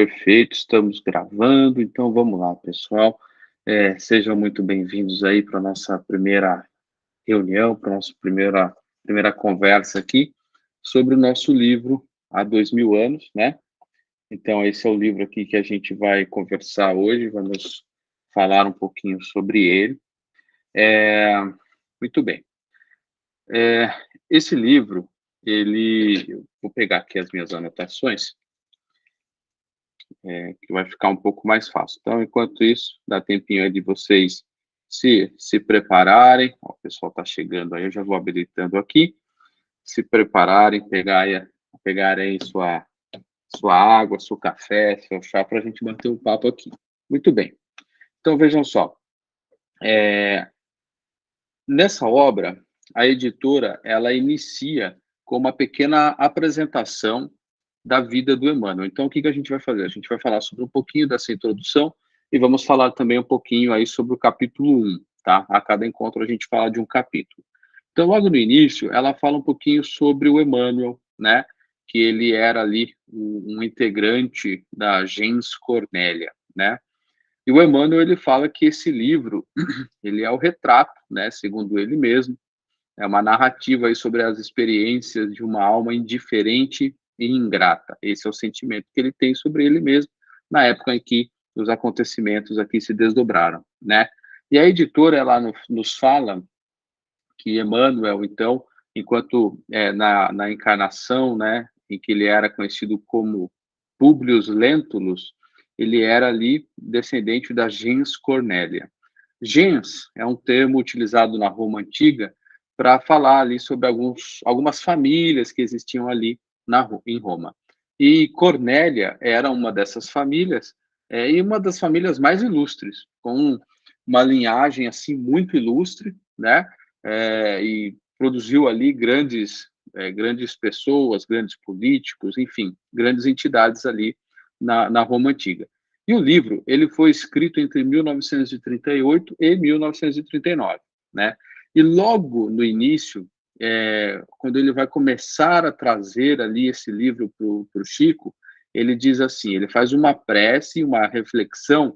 Perfeito, estamos gravando, então vamos lá, pessoal. Sejam muito bem-vindos aí para a nossa primeira reunião, para a nossa primeira conversa aqui sobre o nosso livro Há 2000 anos, né? Então, esse é o livro aqui que a gente vai conversar hoje, vamos falar um pouquinho sobre ele. É, Muito bem. Esse livro, eu vou pegar aqui as minhas anotações, que vai ficar um pouco mais fácil. Então, enquanto isso, dá tempinho aí de vocês se prepararem. Ó, o pessoal está chegando aí, eu já vou habilitando aqui. Se prepararem, pegarem aí sua água, seu café, seu chá, para a gente manter um papo aqui. Muito bem. Então, vejam só. Nessa obra, a editora, ela inicia com uma pequena apresentação da vida do Emmanuel. Então, o que a gente vai fazer? A gente vai falar sobre um pouquinho dessa introdução e vamos falar também um pouquinho aí sobre o capítulo 1, tá? A cada encontro a gente fala de um capítulo. Então, logo no início, ela fala um pouquinho sobre o Emmanuel, né? Que ele era ali um integrante da gens Cornélia, né? E o Emmanuel, ele fala que esse livro, ele é o retrato, né? Segundo ele mesmo, é uma narrativa aí sobre as experiências de uma alma indiferente e ingrata. Esse é o sentimento que ele tem sobre ele mesmo na época em que os acontecimentos aqui se desdobraram, né? E a editora, ela nos fala que Emmanuel, então, enquanto na encarnação, né, em que ele era conhecido como Publius Lentulus, ele era ali descendente da gens Cornélia. Gens é um termo utilizado na Roma antiga para falar ali sobre algumas famílias que existiam ali em Roma. E Cornélia era uma dessas famílias, e uma das famílias mais ilustres, com uma linhagem assim muito ilustre, né? E produziu ali grandes pessoas, grandes políticos, enfim, grandes entidades ali na Roma antiga. E o livro, ele foi escrito entre 1938 e 1939, né? E logo no início, quando ele vai começar a trazer ali esse livro para o Chico, ele diz assim, ele faz uma prece, uma reflexão,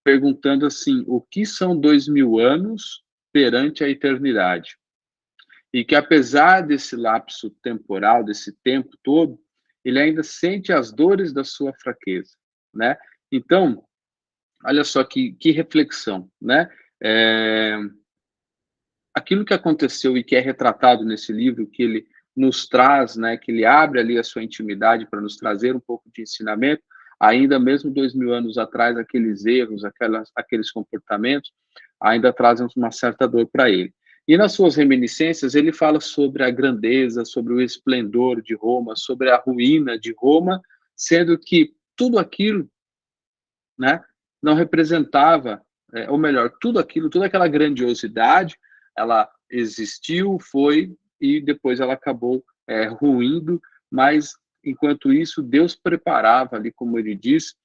perguntando assim, o que são 2000 anos perante a eternidade? E que apesar desse lapso temporal, desse tempo todo, ele ainda sente as dores da sua fraqueza, né? Então, olha só que reflexão, né? Aquilo que aconteceu e que é retratado nesse livro, que ele nos traz, né? Que ele abre ali a sua intimidade para nos trazer um pouco de ensinamento, ainda mesmo 2000 anos atrás, aqueles erros, aqueles comportamentos, ainda trazem uma certa dor para ele. E nas suas reminiscências, ele fala sobre a grandeza, sobre o esplendor de Roma, sobre a ruína de Roma, sendo que tudo aquilo, né, não representava, ou melhor, tudo aquilo, toda aquela grandiosidade, ela existiu, foi, e depois ela acabou ruindo, mas enquanto isso, Deus preparava ali, como ele diz,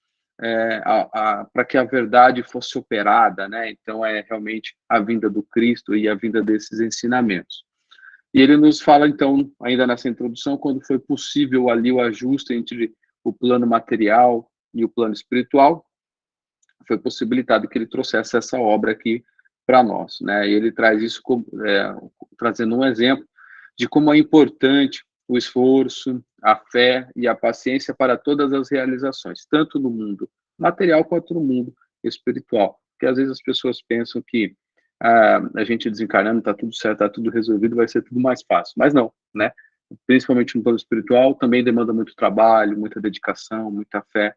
para que a verdade fosse operada, né? Então é realmente a vinda do Cristo e a vinda desses ensinamentos. E ele nos fala então, ainda nessa introdução, quando foi possível ali o ajuste entre o plano material e o plano espiritual, foi possibilitado que ele trouxesse essa obra aqui para nós, né? E ele traz isso trazendo um exemplo de como é importante o esforço, a fé e a paciência para todas as realizações, tanto no mundo material quanto no mundo espiritual. Porque às vezes as pessoas pensam que a gente desencarnando, está tudo certo, está tudo resolvido, vai ser tudo mais fácil. Mas não, né? Principalmente no plano espiritual, também demanda muito trabalho, muita dedicação, muita fé,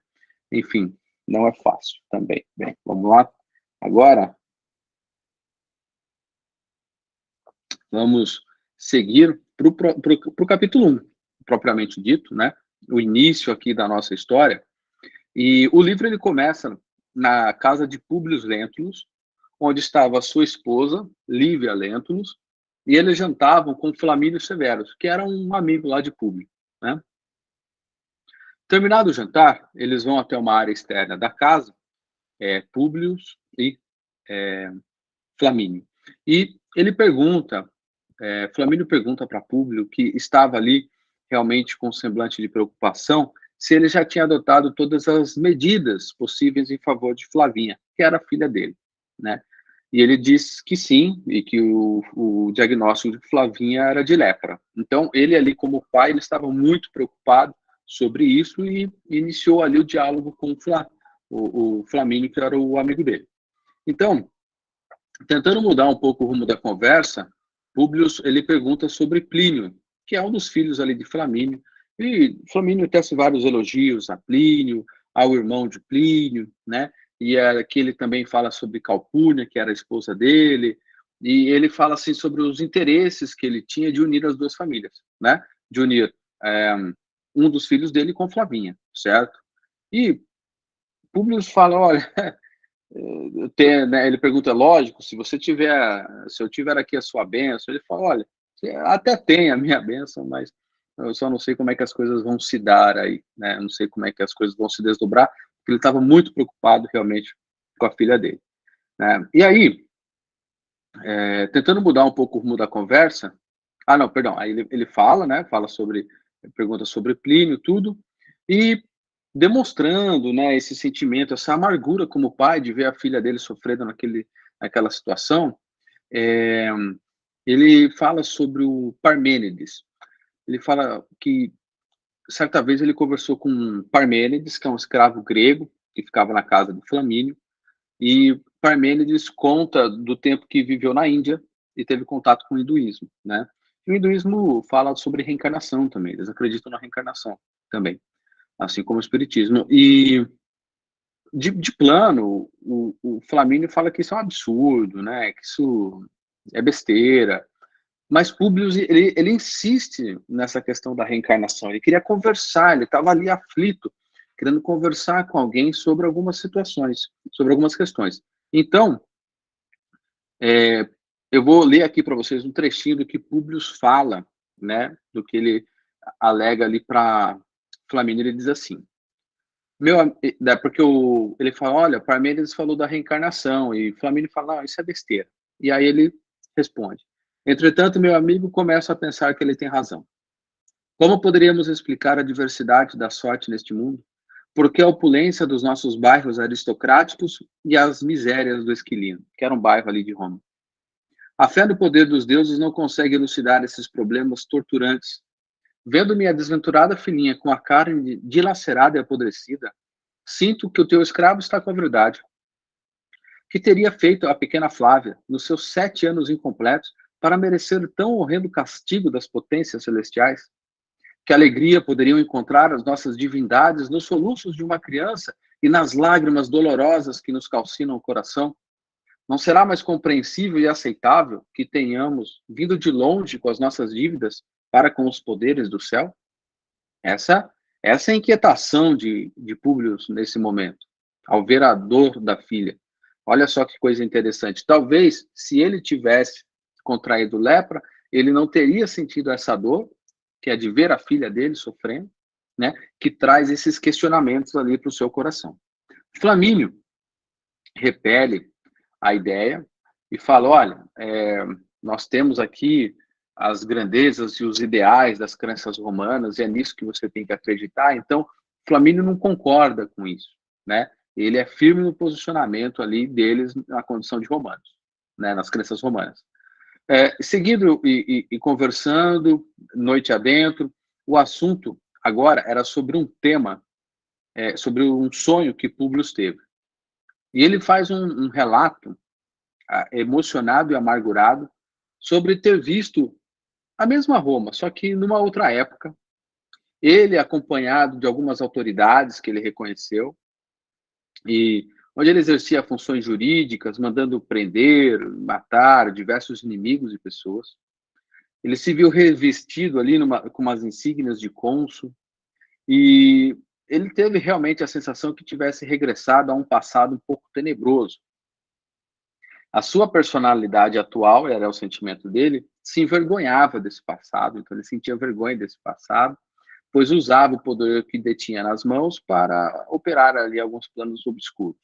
enfim, não é fácil também. Bem, vamos lá. Agora, vamos seguir para o capítulo 1, propriamente dito, né? O início aqui da nossa história. E o livro ele começa na casa de Públio Lentulus, onde estava a sua esposa, Lívia Lentulus, e eles jantavam com Flamínio Severus, que era um amigo lá de Públio, né? Terminado o jantar, eles vão até uma área externa da casa, Públio e Flamínio. E ele pergunta, Flamínio pergunta para Públio, que estava ali realmente com um semblante de preocupação, se ele já tinha adotado todas as medidas possíveis em favor de Flavinha, que era a filha dele, né? E ele disse que sim, e que o diagnóstico de Flavinha era de lepra. Então, ele ali como pai, ele estava muito preocupado sobre isso e iniciou ali o diálogo com o Flamínio, que era o amigo dele. Então, tentando mudar um pouco o rumo da conversa, Públio ele pergunta sobre Plínio, que é um dos filhos ali de Flamínio, e Flamínio tece vários elogios a Plínio, ao irmão de Plínio, né? E aqui ele também fala sobre Calpurnia, que era a esposa dele, e ele fala assim sobre os interesses que ele tinha de unir as duas famílias, né? De unir um dos filhos dele com Flavinha, certo? E Públio fala, olha, né, ele pergunta, lógico, se eu tiver aqui a sua bênção, ele fala, olha, você até tem a minha bênção, mas eu só não sei como é que as coisas vão se dar aí, né? Eu não sei como é que as coisas vão se desdobrar, porque ele estava muito preocupado realmente com a filha dele, né? E aí, tentando mudar um pouco o rumo da conversa, não, perdão, aí ele fala, né? Pergunta sobre Plínio, tudo, e demonstrando, né, esse sentimento, essa amargura como pai de ver a filha dele sofrendo naquela situação, é, ele fala sobre o Parmênides. Ele fala que certa vez ele conversou com Parmênides, que é um escravo grego que ficava na casa de Flamínio, e Parmênides conta do tempo que viveu na Índia e teve contato com o hinduísmo, né? E o hinduísmo fala sobre reencarnação também, eles acreditam na reencarnação também, assim como o espiritismo. E de plano, o Flamínio fala que isso é um absurdo, né? Que isso é besteira. Mas Públio, ele insiste nessa questão da reencarnação. Ele queria conversar, ele estava ali aflito, querendo conversar com alguém sobre algumas situações, sobre algumas questões. Então, eu vou ler aqui para vocês um trechinho do que Públio fala, né? Do que ele alega ali para Flamínio. Ele diz assim: porque ele fala, olha, Parmênides falou da reencarnação, e Flamínio fala, não, isso é besteira. E aí ele responde, entretanto, meu amigo começa a pensar que ele tem razão. Como poderíamos explicar a diversidade da sorte neste mundo? Por que a opulência dos nossos bairros aristocráticos e as misérias do Esquilino, que era um bairro ali de Roma? A fé no poder dos deuses não consegue elucidar esses problemas torturantes. Vendo minha desventurada filhinha com a carne dilacerada e apodrecida, sinto que o teu escravo está com a verdade. Que teria feito a pequena Flávia, nos seus 7 anos incompletos, para merecer tão horrendo castigo das potências celestiais? Que alegria poderiam encontrar as nossas divindades nos soluços de uma criança e nas lágrimas dolorosas que nos calcinam o coração? Não será mais compreensível e aceitável que tenhamos vindo de longe com as nossas dívidas para com os poderes do céu? Essa, essa é a inquietação de Públio nesse momento, ao ver a dor da filha. Olha só que coisa interessante. Talvez, se ele tivesse contraído lepra, ele não teria sentido essa dor, que é de ver a filha dele sofrendo, né? Que traz esses questionamentos ali para o seu coração. Flamínio repele a ideia e fala, olha, nós temos aqui as grandezas e os ideais das crenças romanas, e é nisso que você tem que acreditar. Então, Flamínio não concorda com isso, né? Ele é firme no posicionamento ali deles na condição de romanos, né? Nas crenças romanas. Seguindo e conversando, noite adentro, o assunto agora era sobre um tema, sobre um sonho que Públio teve. E ele faz um relato emocionado e amargurado sobre ter visto a mesma Roma, só que numa outra época, ele acompanhado de algumas autoridades que ele reconheceu, e onde ele exercia funções jurídicas, mandando prender, matar diversos inimigos e pessoas. Ele se viu revestido ali com umas insígnias de cônsul, e ele teve realmente a sensação que tivesse regressado a um passado um pouco tenebroso. A sua personalidade atual, era o sentimento dele, se envergonhava desse passado, então ele sentia vergonha desse passado, pois usava o poder que detinha nas mãos para operar ali alguns planos obscuros.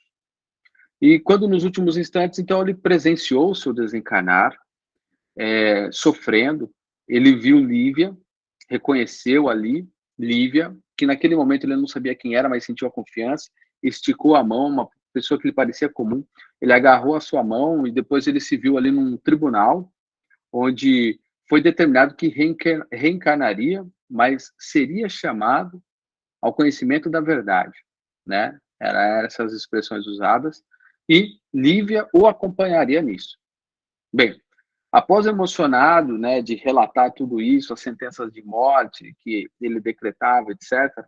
E quando nos últimos instantes, então, ele presenciou o seu desencarnar, sofrendo, ele viu Lívia, reconheceu ali Lívia, que naquele momento ele não sabia quem era, mas sentiu a confiança, esticou a mão, uma pessoa que lhe parecia comum, ele agarrou a sua mão e depois ele se viu ali num tribunal, onde foi determinado que reencarnaria, mas seria chamado ao conhecimento da verdade, né? Eram essas expressões usadas, e Lívia o acompanharia nisso. Bem, após emocionado, né, de relatar tudo isso, as sentenças de morte que ele decretava, etc.,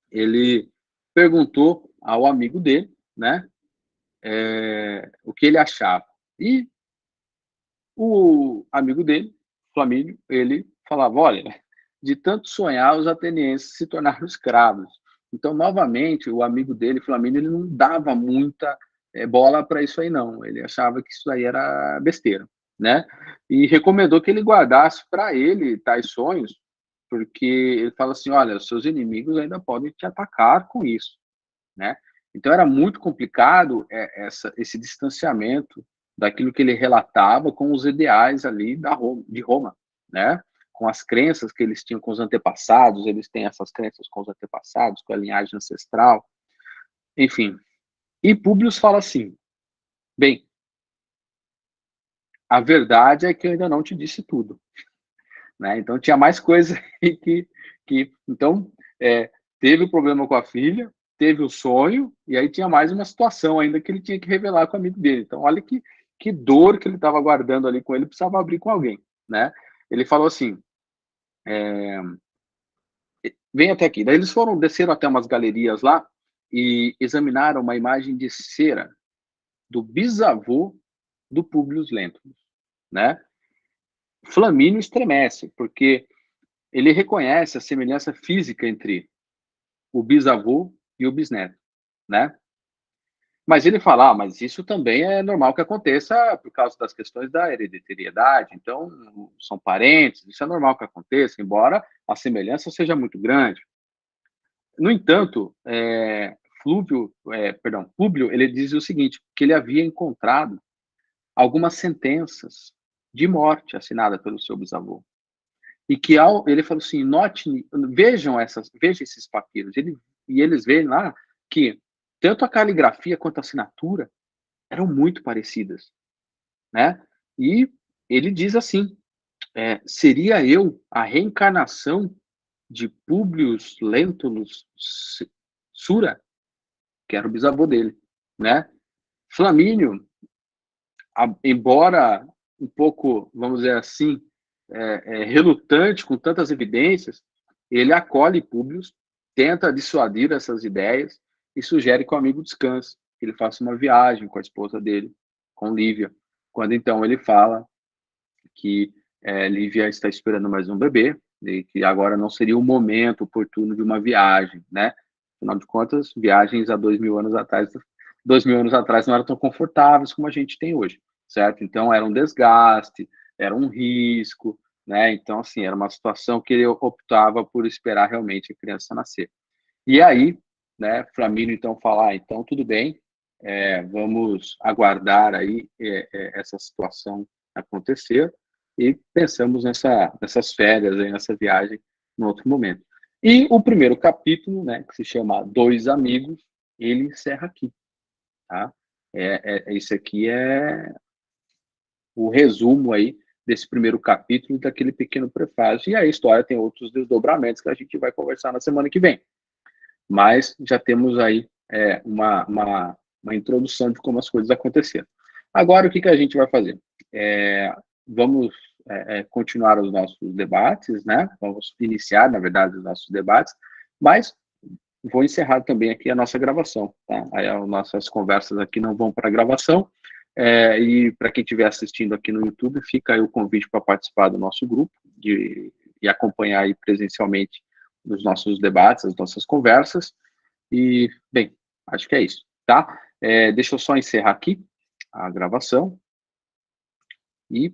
ele perguntou ao amigo dele, né, o que ele achava. E o amigo dele, Flamínio, ele falava, olha, de tanto sonhar, os atenienses se tornaram escravos. Então, novamente, o amigo dele, Flamínio, ele não dava muita bola para isso aí, não. Ele achava que isso aí era besteira, né? E recomendou que ele guardasse para ele tais sonhos, porque ele fala assim, olha, os seus inimigos ainda podem te atacar com isso, né? Então, era muito complicado esse distanciamento daquilo que ele relatava com os ideais ali de Roma, né? Com as crenças que eles tinham com os antepassados, eles têm essas crenças com os antepassados, com a linhagem ancestral, enfim. E Públio fala assim, bem, a verdade é que eu ainda não te disse tudo, né? Então tinha mais coisa então teve o problema com a filha, teve o sonho, e aí tinha mais uma situação ainda que ele tinha que revelar com o amigo dele. Então olha que dor que ele estava guardando ali com ele, precisava abrir com alguém, né? Ele falou assim, vem até aqui. Daí eles desceram até umas galerias lá e examinaram uma imagem de cera do bisavô do Públio Lentulus, né? Flamínio estremece, porque ele reconhece a semelhança física entre o bisavô e o bisneto, né? Mas ele fala, mas isso também é normal que aconteça por causa das questões da hereditariedade, então são parentes, isso é normal que aconteça, embora a semelhança seja muito grande. No entanto, Públio, ele diz o seguinte, que ele havia encontrado algumas sentenças de morte assinadas pelo seu bisavô. E que ele falou assim, vejam esses papiros. E eles veem lá que tanto a caligrafia quanto a assinatura eram muito parecidas, né? E ele diz assim, seria eu a reencarnação de Públio Lentulus Sura, que era o bisavô dele, né? Flamínio, embora um pouco, vamos dizer assim, relutante com tantas evidências, ele acolhe Públio, tenta dissuadir essas ideias e sugere que o amigo descanse, que ele faça uma viagem com a esposa dele, com Lívia. Quando então ele fala que Lívia está esperando mais um bebê e que agora não seria o momento oportuno de uma viagem, né? Afinal de contas, viagens há 2000 anos atrás não eram tão confortáveis como a gente tem hoje, certo? Então era um desgaste, era um risco, né? Então assim era uma situação que ele optava por esperar realmente a criança nascer. E aí, né? Flamínio então fala, então tudo bem, vamos aguardar aí essa situação acontecer e pensamos nessas férias, aí, nessa viagem, no outro momento. E o primeiro capítulo, né, que se chama Dois Amigos, ele encerra aqui, tá? Isso aqui é o resumo aí desse primeiro capítulo, daquele pequeno prefácio. E a história tem outros desdobramentos que a gente vai conversar na semana que vem. Mas já temos aí uma introdução de como as coisas aconteceram. Agora, o que a gente vai fazer? Vamos continuar os nossos debates, né? Vamos iniciar, na verdade, os nossos debates, mas vou encerrar também aqui a nossa gravação, tá? Aí as nossas conversas aqui não vão para a gravação, e para quem estiver assistindo aqui no YouTube, fica aí o convite para participar do nosso grupo e acompanhar aí presencialmente os nossos debates, as nossas conversas, e, bem, acho que é isso, tá? Deixa eu só encerrar aqui a gravação, e